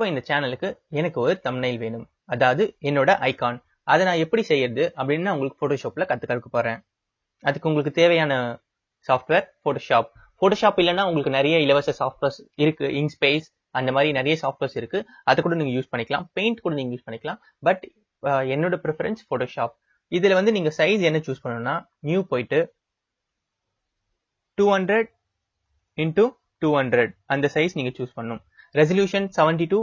இப்போ இந்த சேனலுக்கு எனக்கு ஒரு தம்ப்நெயில் வேணும், அதாவது என்னோட ஐகான். அதை நான் எப்படி செய்யறது அப்படின்னு நான் உங்களுக்கு போட்டோஷாப்ல கத்துக்க போறேன். அதுக்கு உங்களுக்கு தேவையான சாஃப்ட்வேர் போட்டோஷாப். போட்டோஷாப் இல்லைன்னா உங்களுக்கு நிறைய இலவச சாஃப்ட்வேர்ஸ் இருக்கு, இன்ஸ்பேஸ் அந்த மாதிரி நிறைய சாஃப்ட்வேர்ஸ் இருக்கு, அதை கூட நீங்க யூஸ் பண்ணிக்கலாம். பெயிண்ட் கூட நீங்க யூஸ் பண்ணிக்கலாம். பட் என்னோட ப்ரிஃபரன்ஸ் போட்டோஷாப். இதுல வந்து நீங்க சைஸ் என்ன சூஸ் பண்ணணும்னா, நியூ போயிட்டு 200 into 200 அந்த சைஸ் நீங்க சூஸ் பண்ணணும். ரெசல்யூஷன் 72,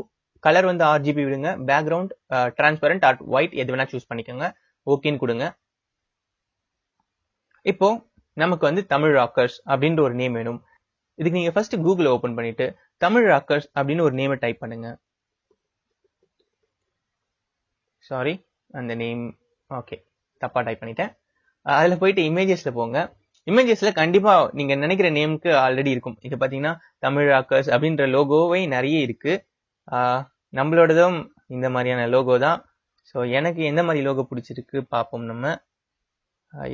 கலர் வந்து RGB விடுங்க, பேக்ரவுண்ட் டிரான்ஸ்பரண்ட் ஆர் ஒயிட் எது வேணா சூஸ் பண்ணிக்கோங்க. ஓகேன்னு கொடுங்க. இப்போ நமக்கு வந்து தமிழ் ராக்கர்ஸ் அப்படின்ற ஒரு நேம் வேணும். இதுக்கு நீங்க ஃபர்ஸ்ட் கூகுள் ஓபன் பண்ணிட்டு தமிழ் ராக்கர்ஸ் அப்படின்னு ஒரு நேமை டைப் பண்ணுங்க. சாரி, அந்த நேம் ஓகே தப்பா டைப் பண்ணிட்டேன். அதுல போயிட்டு இமேஜஸ்ல போங்க. இமேஜஸ்ல கண்டிப்பா நீங்க நினைக்கிற நேமுக்கு ஆல்ரெடி இருக்கும். இது பாத்தீங்கன்னா தமிழ் ராக்கர்ஸ் அப்படின்ற லோகோவே நிறைய இருக்கு. நம்மளோடதும் இந்த மாதிரியான லோகோ தான். ஸோ எனக்கு எந்த மாதிரி லோகோ பிடிச்சிருக்கு பார்ப்போம். நம்ம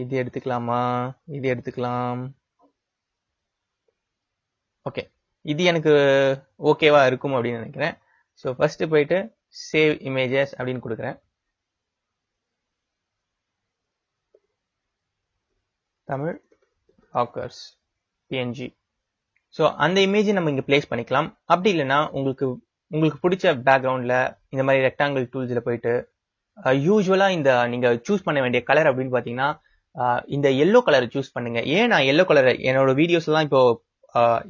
இது எடுத்துக்கலாமா, இது எடுத்துக்கலாம். ஓகே, இது எனக்கு ஓகேவா இருக்கும் அப்படின்னு நினைக்கிறேன். ஸோ ஃபர்ஸ்ட் போயிட்டு சேவ் இமேஜஸ் அப்படின்னு கொடுக்குறேன். Tamil Rockers PNG. ஸோ அந்த இமேஜை நம்ம இங்க பிளேஸ் பண்ணிக்கலாம். அப்படி இல்லைன்னா உங்களுக்கு பிடிச்ச பேக்ரவுண்ட்ல இந்த மாதிரி ரெக்டாங்கிள் டூல்ஸ்ல போயிட்டு யூஸ்வலா இந்த நீங்க சூஸ் பண்ண வேண்டிய கலர் அப்படின்னு பாத்தீங்கன்னா இந்த எல்லோ கலரை சூஸ் பண்ணுங்க. ஏன் நான் எல்லோ கலர் என்னோட வீடியோஸ் எல்லாம் இப்போ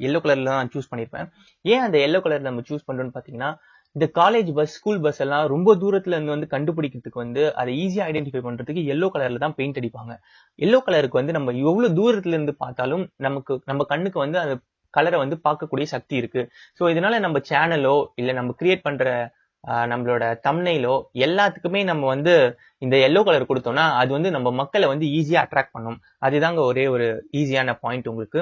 எல்லோ கலர்ல தான் சூஸ் பண்ணிருப்பேன். ஏன் அந்த எல்லோ கலர் நம்ம சூஸ் பண்றோம்னு பாத்தீங்கன்னா, இந்த காலேஜ் பஸ், ஸ்கூல் பஸ் எல்லாம் ரொம்ப தூரத்துல இருந்து வந்து கண்டுபிடிக்கிறதுக்கு வந்து அதை ஈஸியா ஐடென்டிஃபை பண்றதுக்கு எல்லோ கலர்ல தான் பெயிண்ட் அடிப்பாங்க. எல்லோ கலருக்கு வந்து நம்ம எவ்வளவு தூரத்துல இருந்து பார்த்தாலும் நம்ம கண்ணுக்கு வந்து அந்த கலரை வந்து பார்க்கக்கூடிய சக்தி இருக்கு. ஸோ இதனால நம்ம சேனலோ இல்ல நம்ம கிரியேட் பண்ற நம்மளோட தம்ப்நெயிலோ எல்லாத்துக்குமே நம்ம வந்து இந்த எல்லோ கலர் கொடுத்தோம்னா அது வந்து நம்ம மக்களை வந்து ஈஸியா அட்ராக்ட் பண்ணும். அதுதாங்க ஒரே ஒரு ஈஸியான பாயிண்ட். உங்களுக்கு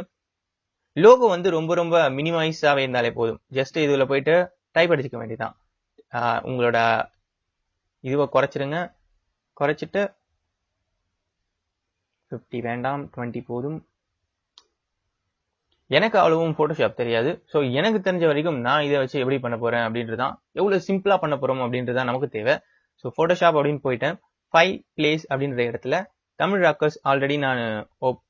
லோகோ வந்து ரொம்ப ரொம்ப மினிமைஸாவே இருந்தாலே போதும். ஜஸ்ட் இதுல போயிட்டு டைப் அடிச்சுக்க வேண்டியதான். உங்களோட இதுவை குறைச்சிருங்க. குறைச்சிட்டு 50 வேண்டாம், 20 போதும். எனக்கு அவ்வளவும் போட்டோஷாப் தெரியாது. ஸோ எனக்கு தெரிஞ்ச வரைக்கும் நான் இதை வச்சு எப்படி பண்ண போறேன் அப்படின்றதான், எவ்வளவு சிம்பிளா பண்ண போறோம் அப்படின்றதான் நமக்கு தேவை. ஸோ போட்டோஷாப் அப்படின்னு போயிட்டேன். ஃபைல் பிளேஸ் அப்படின்ற இடத்துல தமிழ் ராக்கர்ஸ் ஆல்ரெடி நான்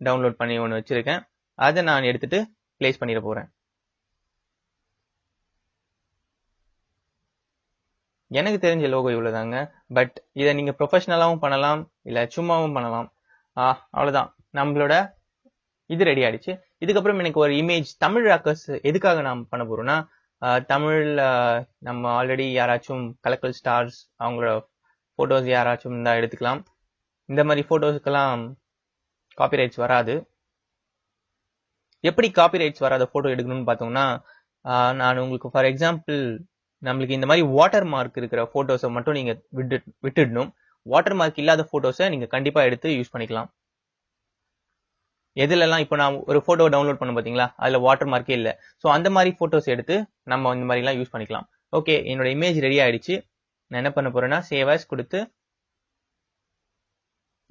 டவுன்லோட் பண்ணி ஒன்று வச்சிருக்கேன். அதை நான் எடுத்துட்டு பிளேஸ் பண்ணிட போறேன். எனக்கு தெரிஞ்ச லோகோ இவ்வளவுதாங்க. பட் இதை நீங்க ப்ரொஃபஷனலாவும் பண்ணலாம், இல்ல சும்மாவும் பண்ணலாம். அவ்வளவுதான், நம்மளோட இது ரெடி ஆயிடுச்சு. இதுக்கப்புறம் எனக்கு ஒரு இமேஜ் தமிழ் ராக்கர்ஸ் எதுக்காக நாம் பண்ண போறோம்னா, தமிழ்ல நம்ம ஆல்ரெடி யாராச்சும் கலக்கல் ஸ்டார்ஸ் அவங்களோட போட்டோஸ் யாராச்சும் இருந்தா எடுத்துக்கலாம். இந்த மாதிரி போட்டோஸ்க்கெல்லாம் காப்பிரைட்ஸ் வராது. எப்படி காப்பிரைட்ஸ் வராத போட்டோ எடுக்கணும்னு பார்த்தோம்னா, நான் உங்களுக்கு ஃபார் எக்ஸாம்பிள் நம்மளுக்கு இந்த மாதிரி வாட்டர் மார்க் இருக்கிற போட்டோஸை மட்டும் நீங்க விட்டுடணும். வாட்டர் மார்க் இல்லாத போட்டோஸை நீங்க கண்டிப்பா எடுத்து யூஸ் பண்ணிக்கலாம். எதுலலாம் இப்போ நான் ஒரு போட்டோ டவுன்லோட் பண்ண பாத்தீங்களா, அதுல வாட்டர் மார்க்கே இல்லை. ஸோ அந்த மாதிரி போட்டோஸ் எடுத்து நம்ம இந்த மாதிரி எல்லாம் யூஸ் பண்ணிக்கலாம். ஓகே, என்னோட இமேஜ் ரெடி ஆயிடுச்சு. நான் என்ன பண்ண போறேன்னா, சேவ் ஆஸ் கொடுத்து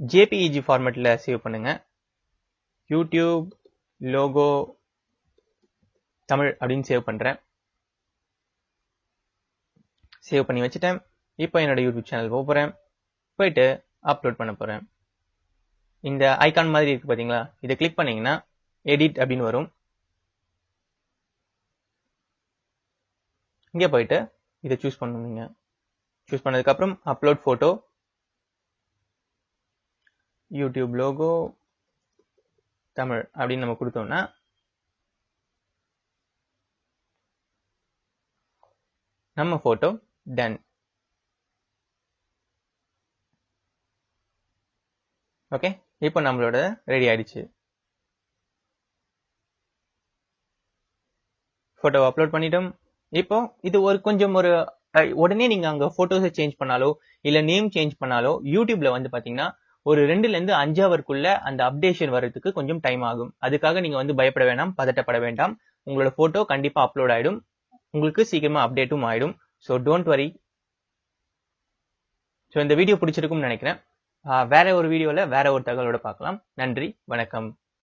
JPEG ஃபார்மேட்ல சேவ் பண்ணுங்க. யூடியூப் லோகோ தமிழ் அப்படின்னு சேவ் பண்றேன். சேவ் பண்ணி வச்சுட்டேன். இப்போ என்னோட யூடியூப் சேனல் போறேன். போயிட்டு அப்லோட் பண்ண போறேன். இந்த ஐகான் மாதிரி இருக்கு பாத்தீங்களா, இதை கிளிக் பண்ணீங்கன்னா எடிட் அப்படின்னு வரும். இங்க போயிட்டு இதை சூஸ் பண்ணுவீங்க. சூஸ் பண்ணதுக்கு அப்புறம் upload photo, YouTube logo Tamil அப்படின்னு நம்ம கொடுத்தோம்னா நம்ம போட்டோ டன். ஓகே, இப்போ நம்மளோட ரெடி ஆயிடுச்சு. போட்டோ அப்லோட் பண்ணிட்டோம். இப்போ இது ஒரு கொஞ்சம் ஒரு உடனே நீங்க அங்க போட்டோஸை சேஞ்ச் பண்ணாலோ இல்ல நேம் சேஞ்ச் பண்ணாலோ யூடியூப்ல வந்து பாத்தீங்கன்னா ஒரு 2ல இருந்து 5 ஹவருக்குள்ள அந்த அப்டேஷன் வர்றதுக்கு கொஞ்சம் டைம் ஆகும். அதுக்காக நீங்க வந்து பயப்பட வேண்டாம், பதட்டப்பட வேண்டாம். உங்களோட போட்டோ கண்டிப்பா அப்லோட் ஆயிடும். உங்களுக்கு சீக்கிரமா அப்டேட்டும் ஆயிடும். So don't worry. ஸோ இந்த வீடியோ பிடிச்சிருக்கும்னு நினைக்கிறேன். வேற ஒரு வீடியோல வேற ஒரு தகவலோட பார்க்கலாம். நன்றி, வணக்கம்.